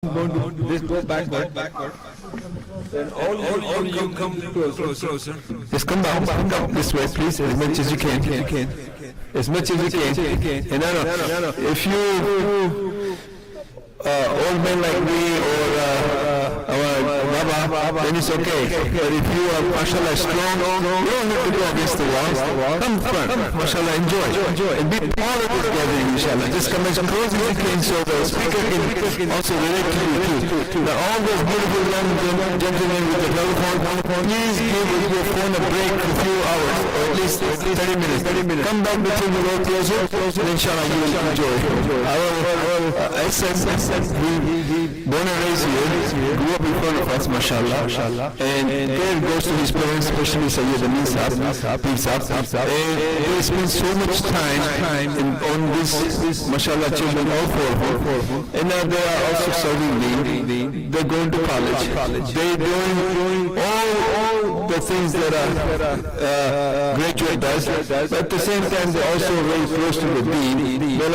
going to this go backward. Then all you come closer. Just come down this way, please, as much as you can. As much as you can. And no. If you old men like me or our Baba, then it's okay. But if you are mashallah strong, you don't have to go against the wall. Come front, mashallah, enjoy. And be part of this gathering, inshallah. Just come as close as you can so the speaker can also relate to you too. Now all those beautiful young gentlemen with the telephone, please give your phone a break for a few hours, or at least 30 minutes. Come back between the row closer, and inshallah you will enjoy. Ahsan, he born and raised here, grew up in front of us, mashallah, and there goes to his parents, especially Syed and peace up, and they spend so much time on this, mashallah, children, all four, and now they are also serving me, they're going to college, they're doing all the things that a graduate does, but at the same time they're also very close to the deen. Come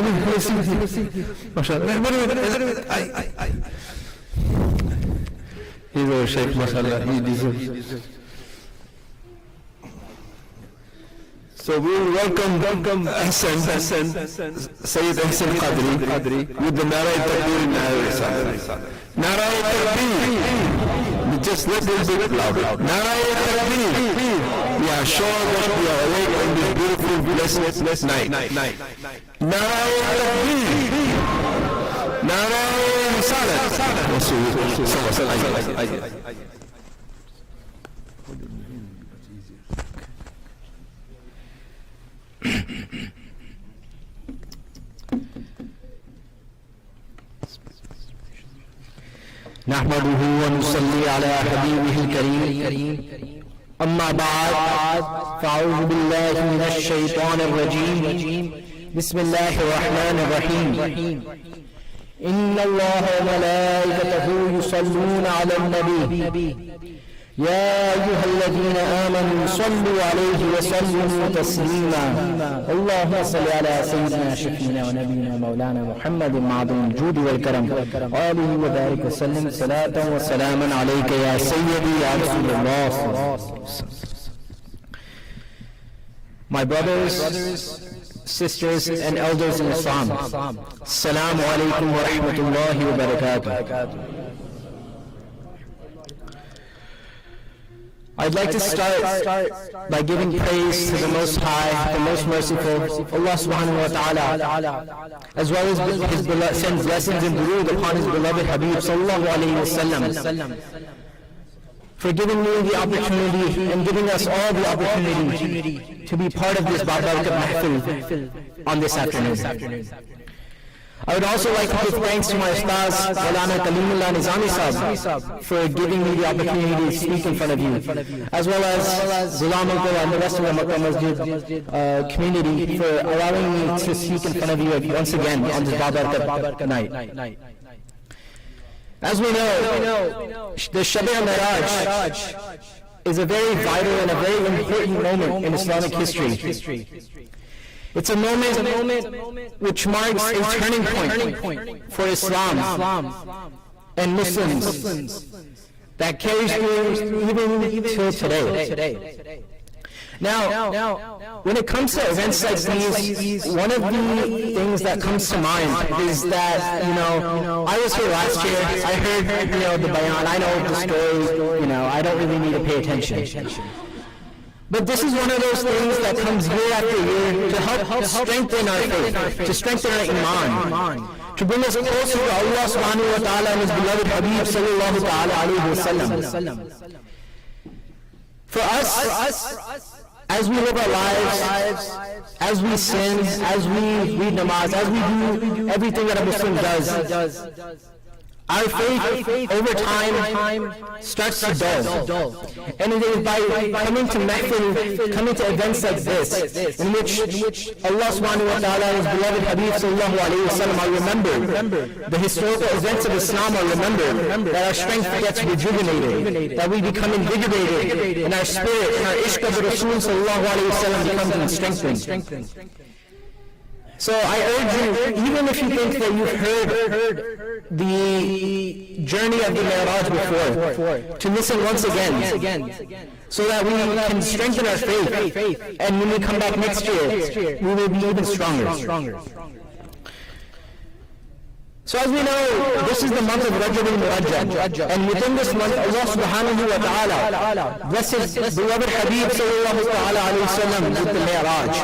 in, mashallah. He's our Shaykh, mashallah. He deserves. So we will welcome Ahsan, Syed Ahsan Qadri, with the Nabi Takbir Nabi Takbir. Just let this bit louder. Nabi Takbir. We are sure that we are awake on this beautiful, blessed night. Nabi Takbir. Nabi Salat. نحمده ونصلي على حبيبه الكريم أما بعد فأعوذ بالله من الشيطان الرجيم بسم الله الرحمن الرحيم إن الله وملائكته يصلون على النبي يا أيها الذين آمنوا صلوا عليه وسلموا تسليما اللهم صل على سيدنا شفينا ونبينا مولانا محمد معظم الجود والكرم وآله وبارك وسلم صلاة وسلاما عليك يا سيدي يا رسول الله. My brothers, sisters and elders in Islam, Assalamu alaikum wa rahmatullahi wa barakatuh. I'd like to start by giving praise to the Most High, the Most Merciful, Allah subhanahu wa ta'ala, as well as His send blessings and durood upon His beloved Habib sallallahu alayhi wa sallam, for giving me the opportunity and giving us all the opportunity to be part of this Barakat Mahfil on this afternoon. I would also like to give thanks to my Ustaz, Maulana Kalimullah Nizami Sahib, for giving me the opportunity to speak in front of you, as well as Zulam Uncle and the rest of the Makkah Masjid community for allowing me to speak in front of you once again on this Barakat night. As we know, the Shab Meraj is a very vital and a very important moment in Islamic history. It's a moment which marks a turning point for Islam and Muslims that carries through even till today. Now, when it comes to events like these, one of the things that comes to mind is that, I was here last year, I heard, the bayan, I know the story, I don't really need to pay attention. But this is one of those things that comes year after year to help strengthen our faith, to strengthen our iman, to bring us closer to Allah subhanahu wa ta'ala and His beloved Habib sallallahu ta'ala alayhi wa sallam. For us, as we live our lives, as we sin, as we read namaz, as we do everything that a Muslim does, our faith over time starts to dull. And it is by coming to mahfil, coming to events like this, in which Allah subhanahu wa ta'ala and His beloved Habib sallallahu alayhi wa sallam are remembered, the historical events of Islam are remembered, that our strength gets rejuvenated, that we become invigorated, and our spirit and our ishq of Rasul sallallahu alayhi wa sallam becomes strengthened. So I urge you, even if you think that you've heard the journey of the Meraj before, to listen once again, so that we can strengthen our faith, and when we come back next year, we will be even stronger. So as we know, this is the month of Rajab al-Murajjab, and within this month, Allah subhanahu wa ta'ala blesses His beloved Habib sallallahu alayhi wa sallam with the Meraj.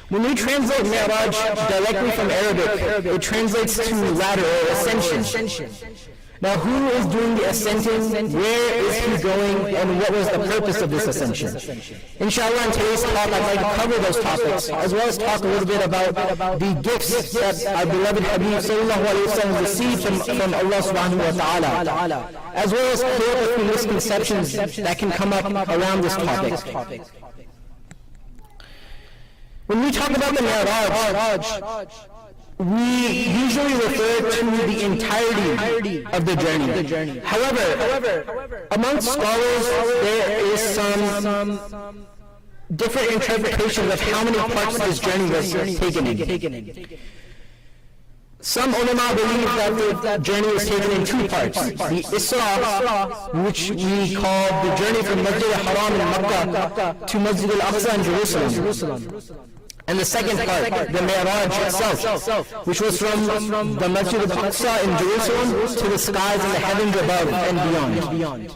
When we translate Meraj directly from Arabic, it translates to ladder or ascension. Now, who is doing the ascending? Where is he going? And what was the purpose of this ascension? Inshallah, in today's talk, I'd like to cover those topics, as well as talk a little bit about the gifts that our beloved Habib sallallahu alayhi wa sallam received from Allah subhanahu wa ta'ala, as well as clear up a few misconceptions that can come up around this topic. When we talk about the Meraj, we usually refer to the entirety of the journey. However, amongst scholars, there is some different interpretations of how many parts this journey was taken in. Some ulama believe that the journey was taken in two parts. The Isra, which we call the journey from Masjid al-Haram in Makkah to Masjid al-Aqsa in Jerusalem. And the second part, the Meraj itself, which was from the Masjid al-Aqsa in Jerusalem to the skies and the heavens above and beyond.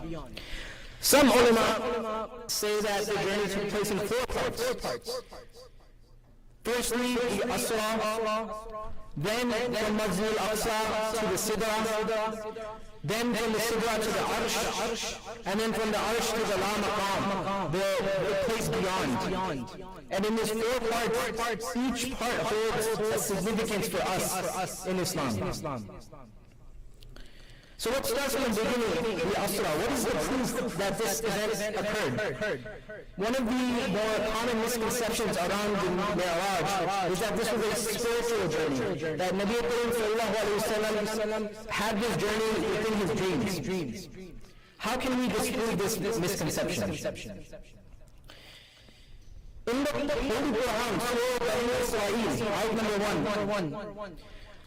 Some ulama say that the journey took place in four parts. Firstly, the Asra, then from Masjid al-Aqsa to the Sidra, then from the Sidra to the Arsh, and then from the Arsh to the La Maqam, the place beyond. And in this four parts, each part holds a significance for us in Islam. So what starts from the beginning, the Asra? What is the proof that this event occurred? One of the more common misconceptions around the Meraj is that this was a spiritual journey, that Nabi sallallahu alayhi wa sallam had this journey within his dreams. How can we disprove this misconception? In the Holy Quran, Surah Al-Israel, ayat number 1.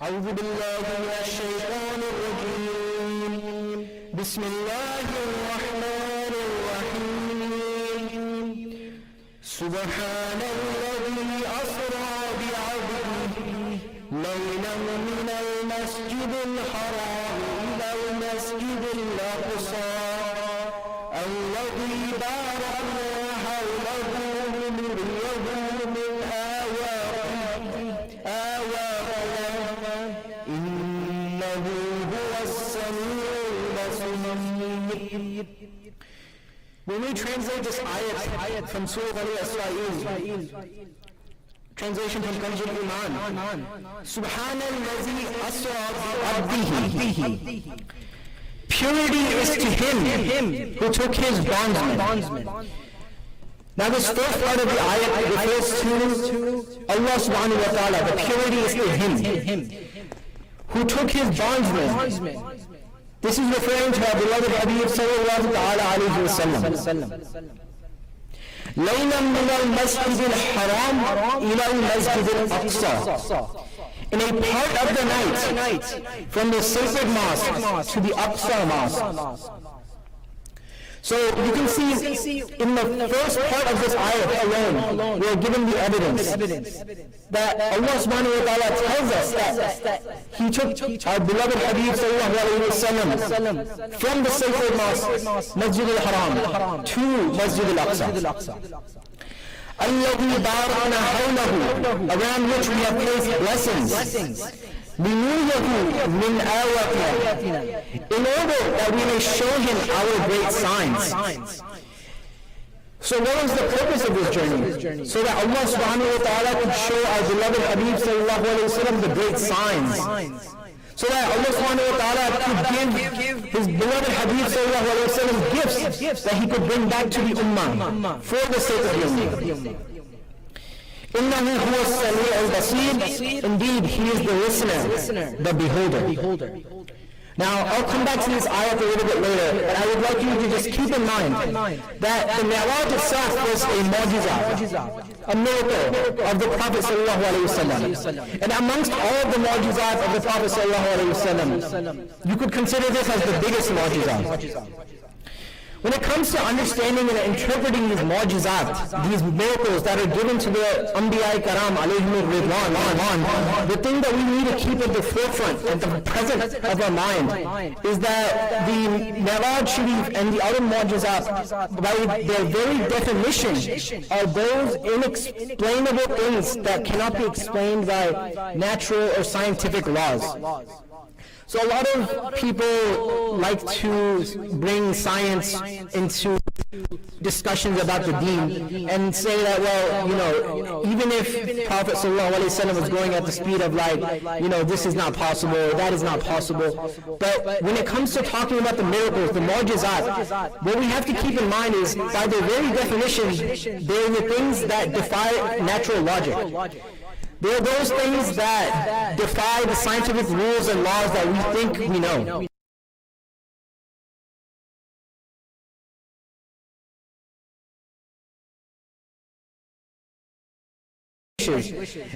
أعوذ بالله من الشيطان الرجيم بسم الله الرحمن الرحيم سبحان الذي أسرى بعبده ليلا من المسجد الحرام إلى المسجد الأقصى الذي باركنا حوله لنريه من آياته إنه هو السميع البصير. When we translate this ayat from Surah Al-Israel, translation from Qadri Iman, Subhanallazi asra bi'abdihi. Purity is to him who took his bondsman. Now this first part of the ayat refers to Allah subhanahu wa ta'ala. The purity is to him who took his bondsman. This is referring to our beloved Habib sallallahu alayhi wa sallam. لَيْلًا مِنَ الْمَسْجِدِ الْحَرَامِ إِلَى الْمَسْجِدِ الْأَقْصَى. In a part of the night, from the sacred mosque to the Aqsa mosque. So you can see in the first part of this ayat alone, we are given the evidence that Allah subhanahu wa ta'ala tells us that He took our beloved Habib sallallahu alayhi wa sallam from the sacred mosque, Masjid al-Haram, to Masjid al-Aqsa. الَّذِي بَارَكْنَا حَوْلَهُ, around which we have placed blessings. لِنُرِيَهُ مِنْ آيَاتِنَا, in order that we may show him our great signs. So what was the purpose of this journey? So that Allah subhanahu wa ta'ala could show our beloved Habib sallallahu alayhi wa sallam the great signs. So that Allah subhanahu wa ta'ala could give his beloved Habib sallallahu alayhi wa sallam gifts that he could bring back to the ummah for the sake of the ummah. إِنَّهُ هُوَ السَّمِيعُ الْبَصِيرُ, indeed he is the listener, the beholder. Now, I'll come back to this ayat a little bit later, but I would like you to just keep in mind that the Meraj itself was a mu'jizah, a miracle of the Prophet ﷺ. And amongst all of the mu'jizat of the Prophet ﷺ, you could consider this as the biggest mu'jizah. When it comes to understanding and interpreting these mu'jizat, these miracles that are given to the Anbiya Karam alayhim ridwan, the thing that we need to keep at the forefront, at the present of our mind, is that the Meraj Sharif and the other mu'jizat, by their very definition, are those inexplainable things that cannot be explained by natural or scientific laws. So a lot of people like to bring science into discussions about the deen and say that, well, even if Prophet ﷺ was going at the speed of light, this is not possible, or that is not possible. But when it comes to talking about the miracles, the mu'jizat, what we have to keep in mind is, by their very definition, they are the things that defy natural logic. There are those things that defy the scientific rules and laws that we think we know.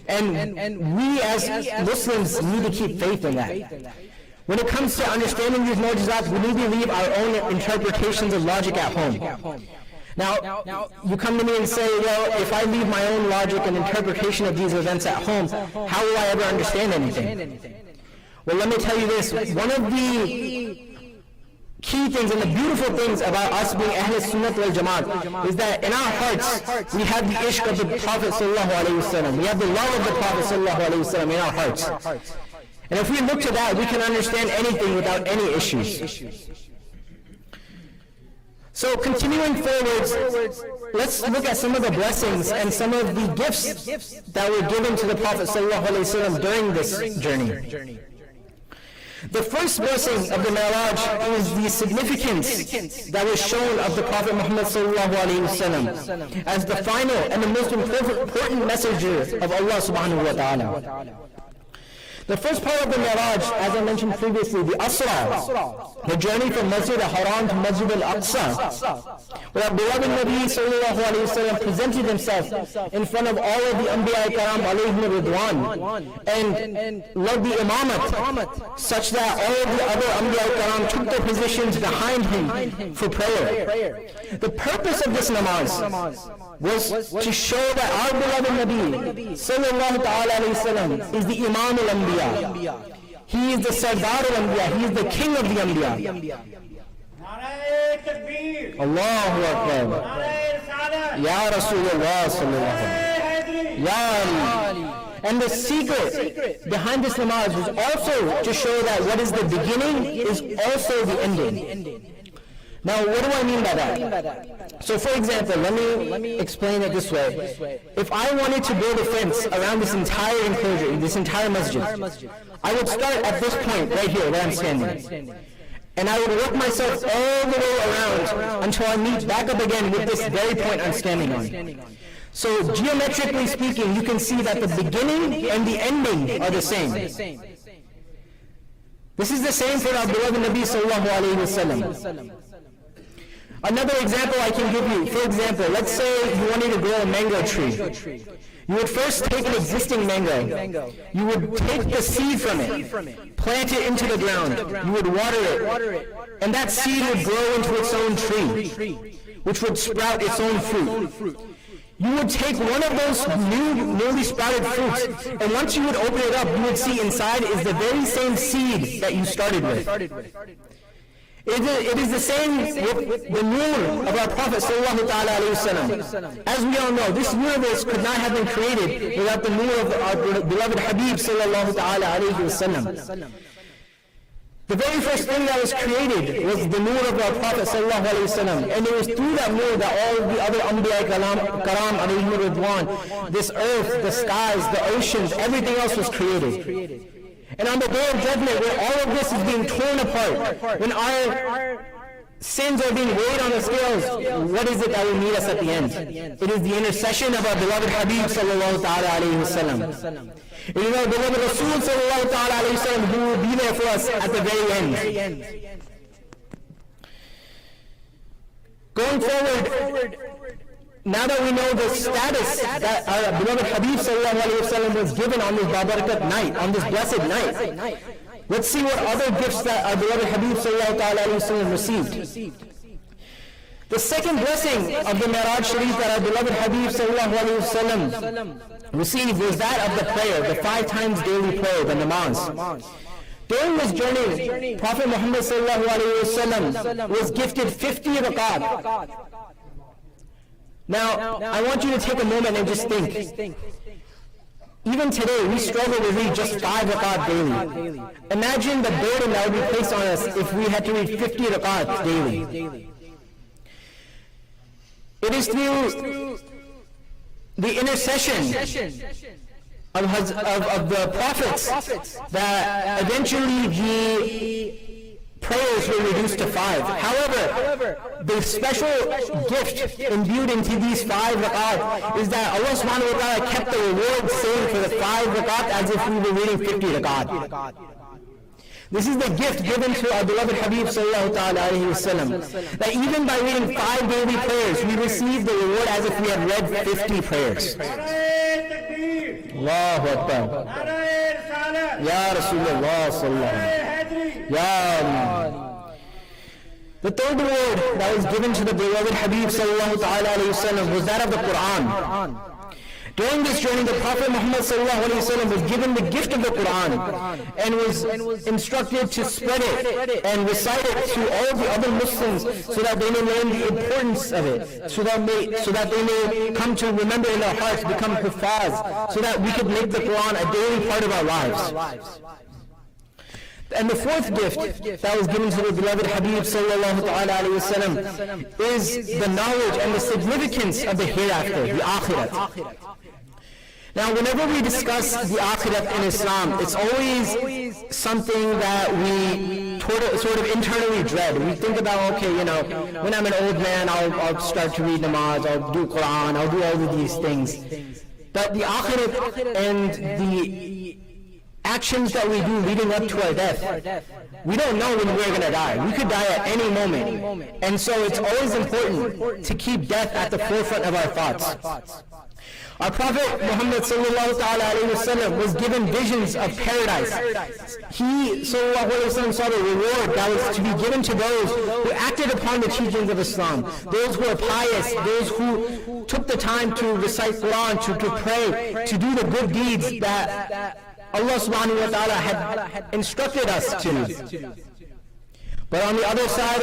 And we as Muslims need to keep faith in that. When it comes to understanding these mu'jizat, we need to leave our own interpretations of logic at home. Now, you come to me and say, well, if I leave my own logic and interpretation of these events at home, how will I ever understand anything? Well, let me tell you this. One of the key things and the beautiful things about us being Ahl Sunnat wal Jamaat is that in our hearts, we have the ishq of the Prophet ﷺ. We have the love of the Prophet ﷺ in our hearts. And if we look to that, we can understand anything without any issues. So continuing forwards, let's look at some of the blessings and some of the gifts that were given to the Prophet ﷺ during this journey. The first blessing of the Meraj is the significance that was shown of the Prophet Muhammad ﷺ as the final and the most important messenger of Allah subhanahu wa ta'ala. The first part of the Meraj, as I mentioned previously, the Asra, the journey from Masjid al-Haram to Masjid al-Aqsa, where our beloved Nabi sallallahu alayhi wa sallam presented himself in front of all of the Anbiya Karam alayhim ridwan and led the imamat, such that all of the other Anbiya Karam took their positions behind him for prayer. The purpose of this namaz was to show that our beloved Nabi sallallahu alayhi wa sallam is the Imam al-Anbiya. He is the Sardar al-Anbiya. He is the king of the Anbiya. Allahu Akbar. Ya Rasulullah sallallahu alayhi wa sallam. And the secret behind this namaz was also to show that what is the beginning is also the ending. Now, what do I mean by that? So, for example, let me explain it this way. If I wanted to build a fence around this entire enclosure, this entire masjid, I would start at this point right here where I'm standing. And I would work myself all the way around until I meet back up again with this very point I'm standing on. So, geometrically speaking, you can see that the beginning and the ending are the same. This is the same for our beloved Nabi sallallahu alayhi wa sallam. Another example I can give you, for example, let's say you wanted to grow a mango tree. You would first take an existing mango. You would take the seed from it, plant it into the ground. You would water it, and that seed would grow into its own tree, which would sprout its own fruit. You would take one of those newly sprouted fruits, and once you would open it up, you would see inside is the very same seed that you started with. It is the same with the nur of our Prophet sallallahu alaihi wasallam. As we all know, this universe could not have been created without the nur of our beloved Habib sallallahu alaihi wasallam. The very first thing that was created was the nur of our Prophet sallallahu alaihi wasallam, and it was through that nur that all of the other Anbiya Karam alayhim ridwan, this earth, the skies, the oceans, everything else was created. And on the day of judgment, when all of this is being torn apart, when our sins are being weighed on the scales, what is it that will meet us at the end? It is the intercession of our beloved Habib sallallahu ta'ala alayhi wasallam. It is our beloved Rasul sallallahu ta'ala alayhi wasallam who will be there for us at the very end. Going forward, now that we know the status that our beloved Habib sallallahu alayhi wasallam was given on this Babarakat night, on this blessed night, let's see what other gifts that our beloved Habib sallallahu alayhi wasallam received. The second blessing of the Meraj Sharif that our beloved Habib sallallahu alayhi wasallam received was that of the prayer, the 5 times daily prayer, the namaz. During this journey, Prophet Muhammad sallallahu alayhi wasallam was gifted 50 rakat. Now, I want you to take a moment and just think. Even today, we struggle to read just 5 rakat daily. Imagine the burden that would be placed on us if we had to read 50 rakat daily. It is through the intercession of the prophets that eventually the prayers were reduced to 5. However, the special gift imbued into these 5 rakat is that Allah subhanahu wa ta'ala kept the reward same for the 5 rakat as if we were reading 50 rakat. This is the gift given to our beloved Habib sallallahu ta'ala alayhi wasallam, that even by reading 5 daily prayers, we receive the reward as if we had read 50 prayers. Allahu Akbar. Ya Rasulullah sallallahu alayhi wa sallam. The third reward that was given to the beloved Habib sallallahu ta'ala alayhi wasallam was that of the Quran. During this journey, the Prophet Muhammad sallallahu alayhi wasallam was given the gift of the Quran and was instructed to spread it and recite it to all the other Muslims so that they may learn the importance of it, so that they may come to remember in their hearts, become hufaz, so that we could make the Quran a daily part of our lives. And the fourth gift that was given to the beloved Habib sallallahu ta'ala alayhi wasallam is the knowledge and the significance of the hereafter, the akhirat. Now, whenever we discuss the akhirat in Islam, it's always something that we sort of internally dread. We think about, okay, when I'm an old man, I'll start to read namaz, I'll do Quran, I'll do all of these things. But the akhirat and the actions that we do leading up to our death, we don't know when we're going to die. We could die at any moment. And so it's always important to keep death at the forefront of our thoughts. Our Prophet Muhammad sallallahu ta'ala alayhi wasallam was given visions of paradise. He sallallahu alayhi wasallam saw the reward that was to be given to those who acted upon the teachings of Islam, those who are pious, those who took the time to recite Quran, to pray, to do the good deeds that Allah subhanahu wa ta'ala had instructed us to. But on the other side,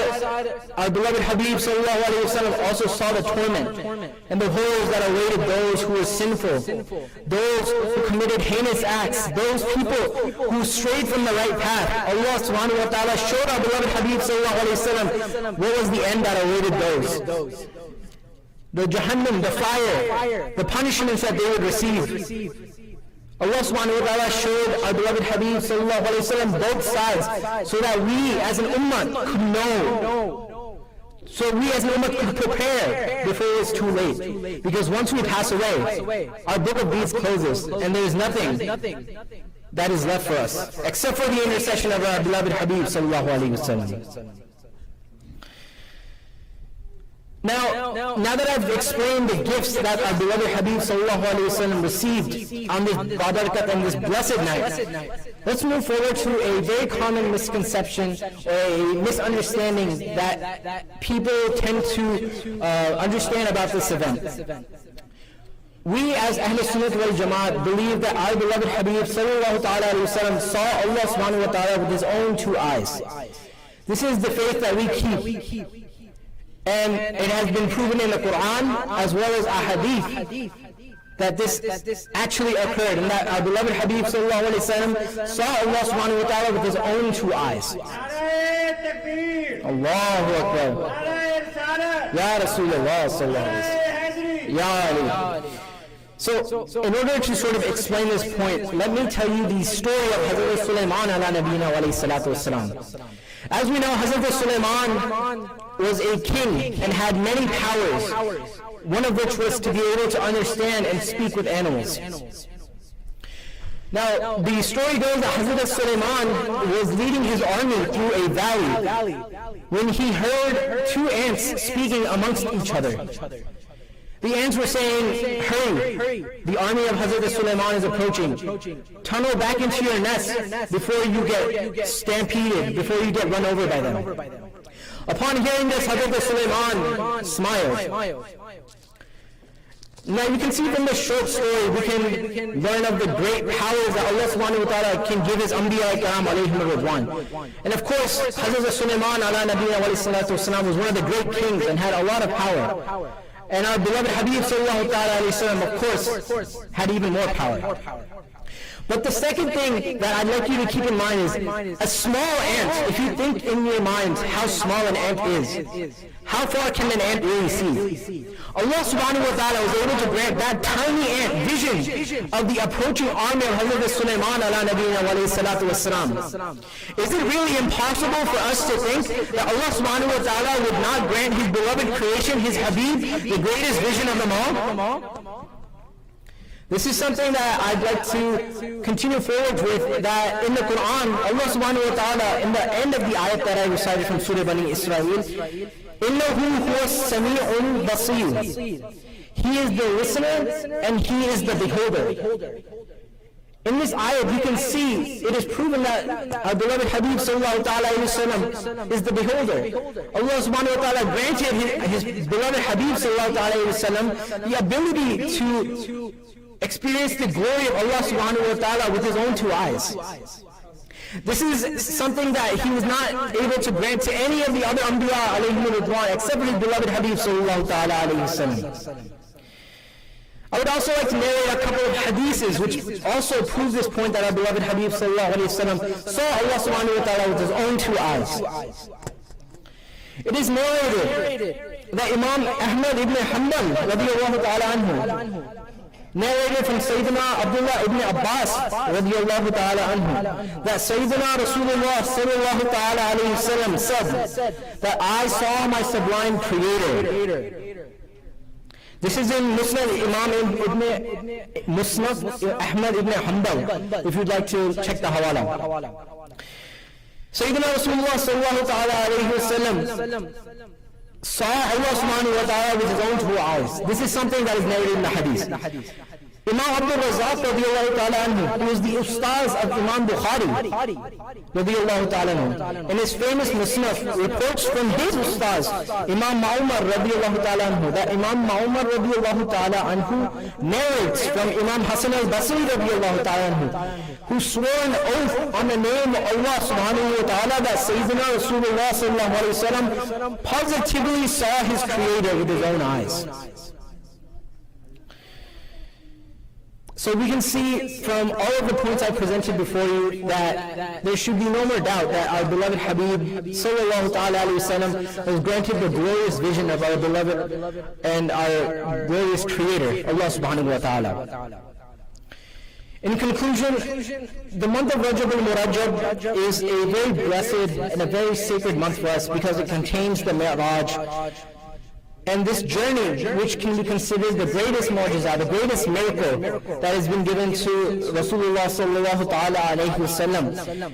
our beloved Habib sallallahu alayhi wa sallam also saw the torment and the horrors that awaited those who were sinful, those who committed heinous acts, those people who strayed from the right path. Allah subhanahu wa ta'ala showed our beloved Habib sallallahu alayhi wa sallam what was the end that awaited those. The Jahannam, the fire, the punishments that they would receive. Allah subhanahu wa ta'ala showed our beloved Habib sallallahu alayhi wa sallam both sides so that we as an ummah could know. So we as an ummah could prepare before it was too late. Because once we pass away, our book of deeds closes and there is nothing that is left for us except for the intercession of our beloved Habib sallallahu alayhi wa sallam. Now that I've explained the gifts that our beloved Habib sallallahu alayhi wa sallam received on this Babarakat and this blessed night, let's move forward to a very common misconception or a misunderstanding that people tend to understand about this event. We as Ahl Sunnah wal Jamaat believe that our beloved Habib sallallahu ta'ala alayhi wa sallam saw Allah subhanahu wa ta'ala with his own 2 eyes. This is the faith that we keep. And it has been proven in the Quran as well as ahadith that this actually occurred and that our beloved Habib sallallahu alayhi wa sallam saw Allah subhanahu wa ta'ala with his own 2 eyes. Allahu Akbar. Ya Rasulullah sallallahu alayhi wa sallam. Ya Ali. So, in order to sort of explain this point, let me tell you the story of Hazrat Sulaiman ala nabina wa alayhi salatu wasalam. As we know, Hazrat Sulaiman was a king and had many powers, one of which was to be able to understand and speak with animals. Now, the story goes that Hazrat Sulaiman was leading his army through a valley when he heard two ants speaking amongst each other. The ants were saying, "Hurry, the army of Hazrat Sulaiman is approaching. Tunnel back into your nest before you get stampeded, before you get run over by them." Upon hearing this, Hazrat Sulaiman smiled. Now you can see from this short story, we can learn of the great powers that Allah subhanahu wa ta'ala can give His Anbiya Ikram alayhim ridwan. And of course, Hazrat Sulaiman ala Nabi alayhi salatu wasalam was one of the great kings and had a lot of power. And our beloved Habib sallallahu ta'ala alayhi wasallam, of course, had even more power. But the second thing that I'd like you to keep in mind is a small ant. If you think in your mind how small an ant is, how far can an ant really see? Allah subhanahu wa ta'ala was able to grant that tiny ant vision of the approaching army of Hazrat Sulaiman ala nabiyina wa alayhi salatu wassalam. Is it really impossible for us to think that Allah subhanahu wa ta'ala would not grant His beloved creation, His Habib, the greatest vision of them all? This is something that I'd like to continue forward with, that in the Quran, Allah subhanahu wa ta'ala, in the end of the ayat that I recited from Surah Bani Israel, إِنَّهُ هُوَ السَّمِيعُ الْبَصِيرُ, He is the listener and He is the beholder. In this ayat you can see, it is proven that our beloved Habib sallallahu ta'ala alayhi wasallam is the beholder. Allah subhanahu wa ta'ala granted his beloved Habib sallallahu ta'ala alayhi wasallam the ability to experience the glory of Allah subhanahu wa ta'ala with his own two eyes. This is something that he was not able to grant to any of the other Anbiya alayhim ridwan except for his beloved Habib sallallahu ta'ala alayhi wasallam. I would also like to narrate a couple of hadiths which also prove this point, that our beloved Habib sallallahu alayhi wasallam saw Allah subhanahu wa ta'ala with his own two eyes. It is narrated that Imam Ahmad ibn Hanbal radiyallahu ta'ala anhu narrated from Sayyidina Abdullah ibn Abbas radiyallahu ta'ala anhu that Sayyidina Rasulullah sallallahu ta'ala alayhi wasallam said that I saw my sublime Creator. This is in Musnad Imam Musnad Ahmad ibn Hanbal, if you'd like to check the hawala. Sayyidina Rasulullah sallallahu ta'ala alayhi wasallam saw Allah subhanahu wa ta'ala with his own two eyes. This is something that is narrated in the hadith. Imam Abdul Razak radiyallahu ta'ala anhu, who was the ustaz of Imam Bukhari radiyallahu ta'ala anhu, in his famous Musnad reports from his ustaz Imam Ma'umar radiyallahu ta'ala anhu, that Imam Ma'umar radiyallahu ta'ala anhu narrates from Imam Hassan al-Basri radiyallahu ta'ala anhu, who swore an oath on the name of Allah subhanahu wa ta'ala that Sayyidina Rasulullah sallallahu alayhi wa sallam positively saw his Creator with his own eyes. So we can see from all of the points I presented before you that there should be no more doubt that our beloved Habib sallallahu ta'ala alayhi wasallam was granted the glorious vision of our beloved and our glorious Creator, Allah subhanahu wa ta'ala. In conclusion, the month of Rajab al-Murajab is a very blessed and a very sacred month for us because it contains the Meraj. And this journey, which can be considered the greatest mu'jizah, the greatest miracle that has been given to Rasulullah sallallahu ta'ala alayhi wasallam,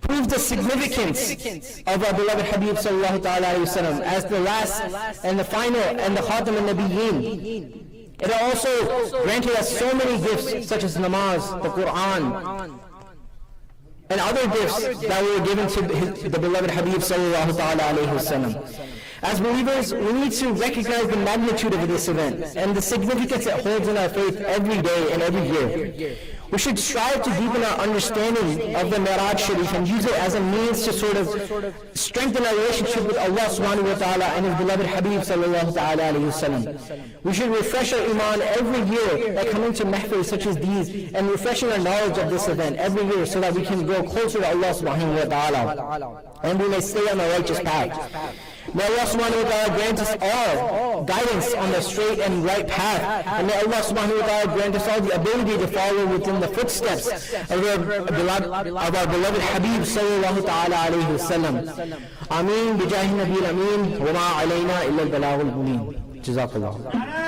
proves the significance of our beloved Habib sallallahu ta'ala alayhi wasallam as the last and the final and the Khatam al-Nabiyyin. It also granted us so many gifts such as namaz, the Quran, and other gifts that were given to the beloved Habib sallallahu ta'ala alayhi wasallam. As believers, we need to recognize the magnitude of this event and the significance it holds in our faith every day and every year. We should strive to deepen our understanding of the Meraj Sharif and use it as a means to sort of strengthen our relationship with Allah subhanahu wa ta'ala and His beloved Habib sallallahu ta'ala alayhi wasallam. We should refresh our iman every year by coming to mahfils such as these and refreshing our knowledge of this event every year so that we can grow closer to Allah subhanahu wa ta'ala and we may stay on the righteous path. May Allah subhanahu wa ta'ala grant us all guidance on the straight and right path. And may Allah subhanahu wa ta'ala grant us all the ability to follow within the footsteps of our beloved Habib sallallahu ta'ala alayhi wa sallam. Ameen bijahi Nabi al-Ameen wa ma alayna illa al-balagh al-mubin. Jazakallah.